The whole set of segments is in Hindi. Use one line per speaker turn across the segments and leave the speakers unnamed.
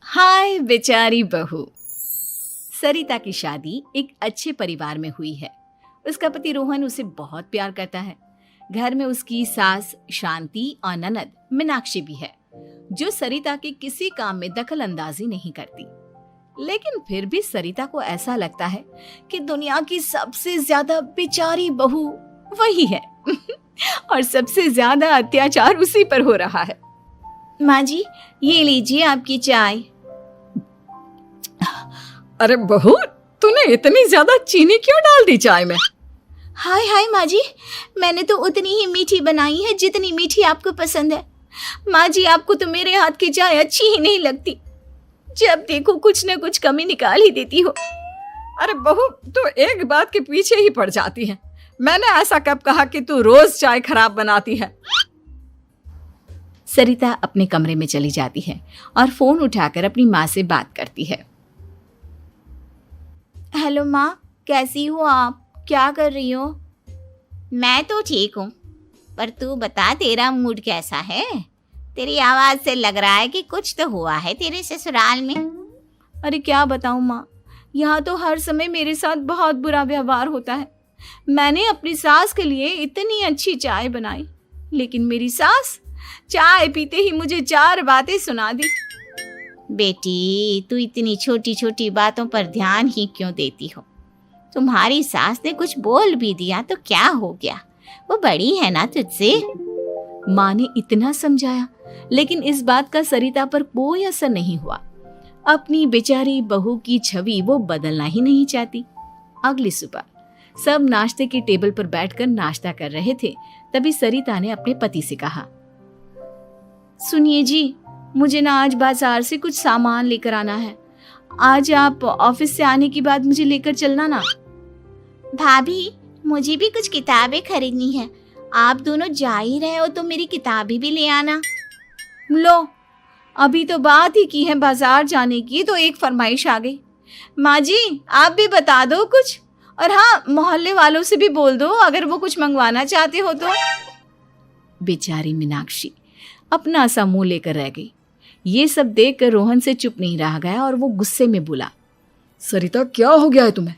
हाय बेचारी बहू। सरिता की शादी एक अच्छे परिवार में हुई है। उसका पति रोहन उसे बहुत प्यार करता है। घर में उसकी सास शांति और ननद मीनाक्षी भी है, जो सरिता के किसी काम में दखल अंदाजी नहीं करती। लेकिन फिर भी सरिता को ऐसा लगता है कि दुनिया की सबसे ज्यादा बेचारी बहू वही है और सबसे ज्यादा अत्याचार उसी पर हो रहा है। माँ जी, ये लीजिए आपकी चाय।
अरे बहू, तूने इतनी ज्यादा चीनी क्यों डाल दी चाय में?
हाय हाय माँ जी, मैंने तो उतनी ही मीठी बनाई है जितनी मीठी आपको पसंद है। माँ जी, आपको तो मेरे हाथ की चाय अच्छी ही नहीं लगती। जब देखो कुछ न कुछ कमी निकाल ही देती हो।
अरे बहू, तू एक बात के पीछे ही पड़ जाती है। मैंने ऐसा कब कहा कि तू रोज चाय खराब बनाती है?
सरिता अपने कमरे में चली जाती है और फोन उठाकर अपनी माँ से बात करती है। हेलो माँ, कैसी हो आप? क्या कर रही हो?
मैं तो ठीक हूँ, पर तू बता, तेरा मूड कैसा है? तेरी आवाज से लग रहा है कि कुछ तो हुआ है तेरे ससुराल में।
अरे क्या बताऊँ माँ, यहाँ तो हर समय मेरे साथ बहुत बुरा व्यवहार होता है। मैंने अपनी सास के लिए इतनी अच्छी चाय बनाई, लेकिन मेरी सास चाय पीते ही मुझे 4 बातें सुना दी।
बेटी, तू इतनी छोटी छोटी बातों पर ध्यान ही क्यों देती हो? तुम्हारी सास ने कुछ बोल भी दिया तो क्या हो गया, वो बड़ी है ना तुझसे।
माँ ने इतना समझाया, लेकिन इस बात का सरिता पर कोई असर नहीं हुआ। अपनी बेचारी बहू की छवि वो बदलना ही नहीं चाहती। अगली सुबह सब नाश्ते की टेबल पर बैठकर नाश्ता कर रहे थे, तभी सरिता ने अपने पति से कहा, सुनिए जी, मुझे ना आज बाजार से कुछ सामान लेकर आना है। आज आप ऑफिस से आने के बाद मुझे लेकर चलना ना।
भाभी, मुझे भी कुछ किताबें खरीदनी है। आप दोनों जा ही रहे हो तो मेरी किताबें भी ले आना।
लो, अभी तो बात ही की है बाजार जाने की, तो एक फरमाइश आ गई। माँ जी, आप भी बता दो कुछ, और हाँ, मोहल्ले वालों से भी बोल दो अगर वो कुछ मंगवाना चाहते हो तो। बेचारी मीनाक्षी अपना सा मुंह लेकर रह गई। ये सब देखकर रोहन से चुप नहीं रह गया और वो गुस्से में बोला,
सरिता, क्या हो गया है तुम्हें?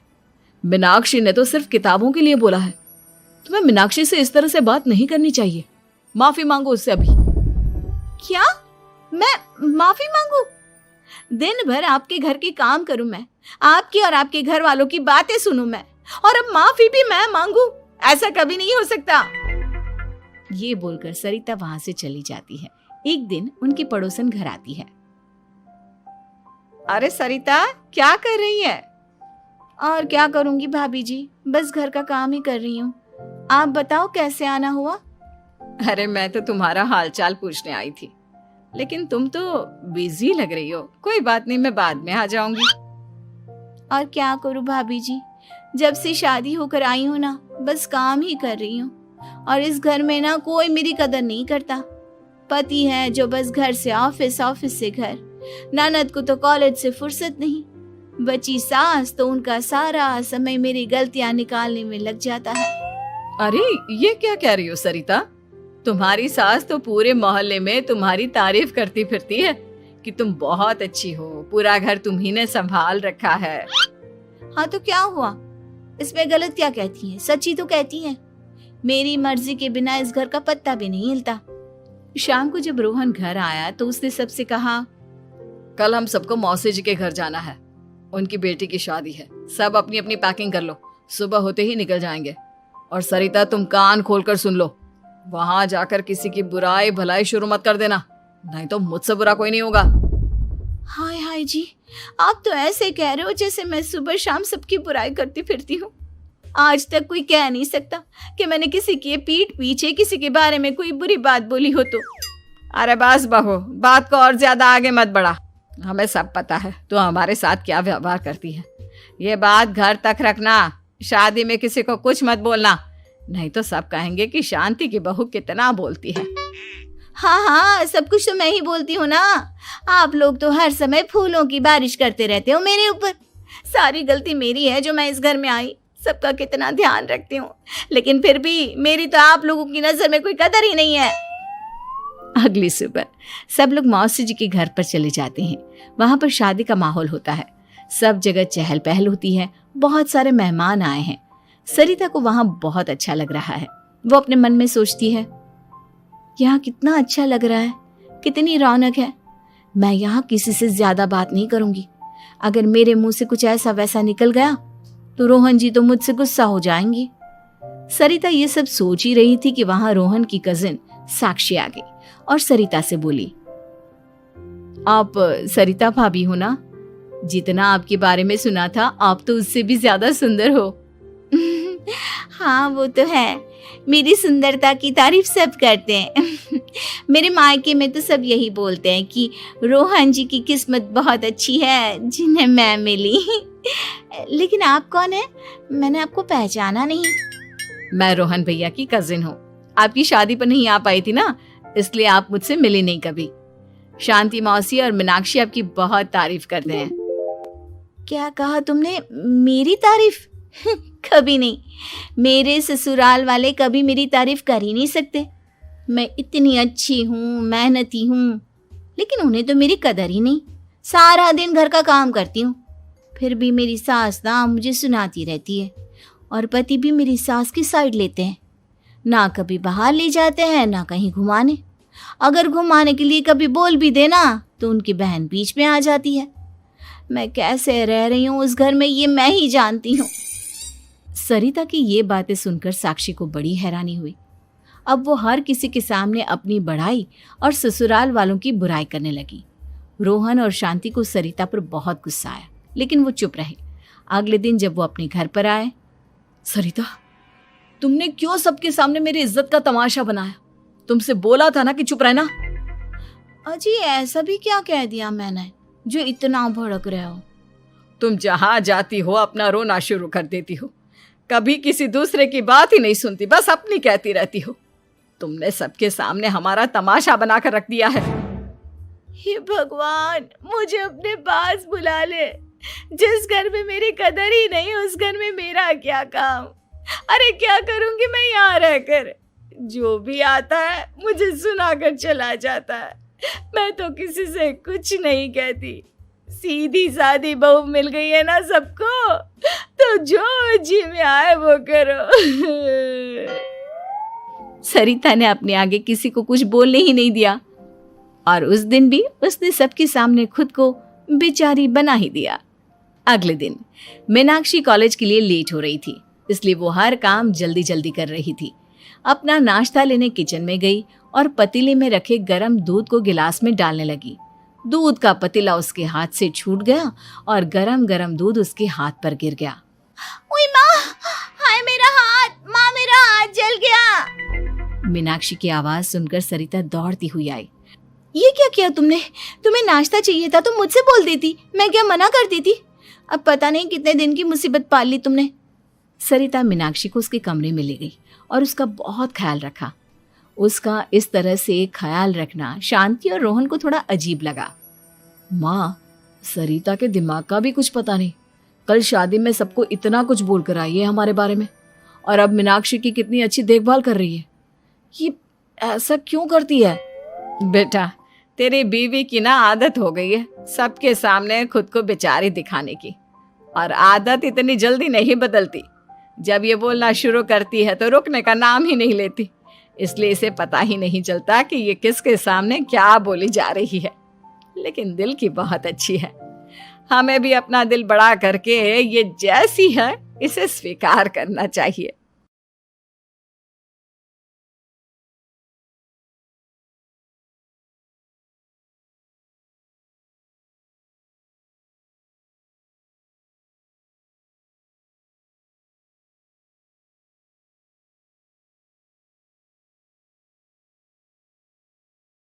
मीनाक्षी ने तो सिर्फ किताबों के लिए बोला है। तुम्हें मीनाक्षी से इस तरह से बात नहीं करनी चाहिए। माफी मांगो उससे अभी।
क्या? मैं माफी मांगू? दिन भर आपके घर के काम करूं मैं, आपकी और आपके घर वालों की बातें सुनूं मैं, और अब माफी भी मैं मांगू? ऐसा कभी नहीं हो सकता। ये बोलकर सरिता वहां से चली जाती है। एक दिन उनकी पड़ोसन घर आती है। अरे सरिता, क्या कर रही है? और क्या करूंगी भाभी जी, बस घर का काम ही कर रही हूँ। आप बताओ कैसे आना हुआ?
अरे मैं तो तुम्हारा हालचाल पूछने आई थी, लेकिन तुम तो बिजी लग रही हो। कोई बात नहीं, मैं बाद में आ जाऊंगी।
और क्या करूं भाभी जी, जब से शादी होकर आई हूँ ना, बस काम ही कर रही हूँ। और इस घर में ना कोई मेरी कदर नहीं करता। पति है जो बस घर से ऑफिस, ऑफिस से घर। ननद को तो कॉलेज से फुर्सत नहीं। बची सास तो उनका सारा समय मेरी गलतियां निकालने में लग जाता है।
अरे ये क्या कह रही हो सरिता? तुम्हारी सास तो पूरे मोहल्ले में तुम्हारी तारीफ करती फिरती है कि तुम बहुत अच्छी हो, पूरा घर तुम्ही ने संभाल रखा है।
हाँ तो क्या हुआ, इसमें गलत क्या कहती है? सच्ची तो कहती है। मेरी मर्जी के बिना इस घर का पत्ता भी नहीं हिलता। शाम को जब रोहन घर आया तो उसने सबसे कहा,
कल हम सबको मौसी जी के घर जाना है। उनकी बेटी की शादी है। सब अपनी अपनी पैकिंग कर लो, सुबह होते ही निकल जाएंगे। और सरिता, तुम कान खोलकर सुन लो, वहां जाकर किसी की बुराई भलाई शुरू मत कर देना, नहीं तो मुझसे बुरा कोई नहीं होगा।
हाय हाय जी, आप तो ऐसे कह रहे हो जैसे मैं सुबह शाम सबकी बुराई करती फिरती हूँ। आज तक कोई कह नहीं सकता कि मैंने किसी की पीठ पीछे किसी के बारे में कोई बुरी बात बोली हो तो।
अरे बस बहू, बात को और ज्यादा आगे मत बढ़ा। हमें सब पता है तू हमारे साथ क्या व्यवहार करती है। ये बात घर तक रखना, शादी में किसी को कुछ मत बोलना, नहीं तो सब कहेंगे कि शांति की बहू कितना बोलती है।
हाँ हाँ, सब कुछ तो मैं ही बोलती हूँ ना। आप लोग तो हर समय फूलों की बारिश करते रहते हो मेरे ऊपर। सारी गलती मेरी है जो मैं इस घर में आई। सबका कितना ध्यान रखती हूँ, लेकिन फिर भी मेरी तो आप लोगों की नजर में कोई कदर ही नहीं है। अगली सुबह सब लोग मौसी जी के घर पर चले जाते हैं। वहां पर शादी का माहौल होता है, सब जगह चहल पहल होती है, बहुत सारे मेहमान आए हैं। सरिता को वहां बहुत अच्छा लग रहा है। वो अपने मन में सोचती है, यहाँ कितना अच्छा लग रहा है, कितनी रौनक है। मैं यहाँ किसी से ज्यादा बात नहीं करूंगी। अगर मेरे मुंह से कुछ ऐसा वैसा निकल गया तो रोहन जी तो मुझसे गुस्सा हो जाएंगी। सरिता ये सब सोच ही रही थी कि वहां रोहन की कजिन साक्षी आ गई और सरिता से बोली, आप सरिता भाभी हो ना? जितना आपके बारे में सुना था आप तो उससे भी ज्यादा सुंदर हो।
हाँ वो तो है, मेरी सुंदरता की तारीफ सब करते हैं। मेरे मायके में तो सब यही बोलते हैं कि रोहन जी की किस्मत बहुत अच्छी है जिन्हें मैं मिली। लेकिन आप कौन है? मैंने आपको पहचाना नहीं।
मैं रोहन भैया की कजिन हूँ। आपकी शादी पर नहीं आ पाई थी ना, इसलिए आप मुझसे मिली नहीं कभी। शांति मौसी और मीनाक्षी आपकी बहुत तारीफ करते हैं।
क्या कहा तुमने? मेरी तारीफ? कभी नहीं। मेरे ससुराल वाले कभी मेरी तारीफ कर ही नहीं सकते। मैं इतनी अच्छी हूँ, मेहनती हूँ, लेकिन उन्हें तो मेरी कदर ही नहीं। सारा दिन घर का काम करती हूँ, फिर भी मेरी सास ना मुझे सुनाती रहती है और पति भी मेरी सास की साइड लेते हैं। ना कभी बाहर ले जाते हैं ना कहीं घुमाने। अगर घुमाने के लिए कभी बोल भी देना तो उनकी बहन बीच में आ जाती है। मैं कैसे रह रही हूँ उस घर में ये मैं ही जानती हूँ।
सरिता की ये बातें सुनकर साक्षी को बड़ी हैरानी हुई। अब वो हर किसी के सामने अपनी बढ़ाई और ससुराल वालों की बुराई करने लगी। रोहन और शांति को सरिता पर बहुत गुस्सा आया, लेकिन वो चुप रहे। अगले दिन जब वो अपने घर पर आए,
सरिता, तुमने क्यों सबके सामने मेरी इज्जत का तमाशा बनाया? तुमसे बोला था ना कि चुप रहना।
अजी ऐसा भी क्या कह दिया मैंने जो इतना भड़क रहे हो?
तुम जहां जाती हो अपना रोना शुरू कर देती हो, कभी किसी दूसरे की बात ही नहीं सुनती, बस अपनी कहती रहती हो। तुमने सबके सामने हमारा तमाशा बनाकर रख दिया है।
हे भगवान, मुझे अपने पास बुला ले। जिस घर में मेरी कदर ही नहीं उस घर में मेरा क्या काम? अरे क्या करूंगी मैं यहाँ रहकर? जो भी आता है मुझे सुनाकर चला जाता है। मैं तो किसी से कुछ नहीं कहती। सीधी सादी बहू मिल गई है ना सबको, तो जो जी में आए वो करो।
सरिता ने अपने आगे किसी को कुछ बोलने ही नहीं दिया और उस दिन भी उसने सबके सामने खुद को बेचारी बना ही दिया। अगले दिन मीनाक्षी कॉलेज के लिए लेट हो रही थी, इसलिए वो हर काम जल्दी जल्दी कर रही थी। अपना नाश्ता लेने किचन में गई और पतीले में रखे गरम दूध को गिलास में डालने लगी। दूध का पतीला उसके हाथ से छूट गया और गरम गरम दूध उसके हाथ पर गिर गया।
ओए माँ, हाय मेरा हाथ, माँ मेरा हाथ जल गया।
मीनाक्षी की आवाज सुनकर सरिता दौड़ती हुई आई।
ये क्या किया तुमने? तुम्हें नाश्ता चाहिए था तो मुझसे बोल देती, मैं क्या मना करती थी? अब पता नहीं कितने दिन की मुसीबत पाल ली तुमने।
सरिता मीनाक्षी को उसके कमरे में ले गई और उसका बहुत ख्याल रखा। उसका इस तरह से ख्याल रखना शांति और रोहन को थोड़ा अजीब लगा।
माँ, सरिता के दिमाग का भी कुछ पता नहीं। कल शादी में सबको इतना कुछ बोल कर आई है हमारे बारे में, और अब मीनाक्षी की कितनी अच्छी देखभाल कर रही है। ये ऐसा क्यों करती है?
बेटा, तेरी बीवी की ना आदत हो गई है सबके सामने खुद को बेचारी दिखाने की, और आदत इतनी जल्दी नहीं बदलती। जब ये बोलना शुरू करती है तो रुकने का नाम ही नहीं लेती, इसलिए इसे पता ही नहीं चलता कि ये किसके सामने क्या बोली जा रही है। लेकिन दिल की बहुत अच्छी है। हमें भी अपना दिल बड़ा करके ये जैसी है इसे स्वीकार करना चाहिए।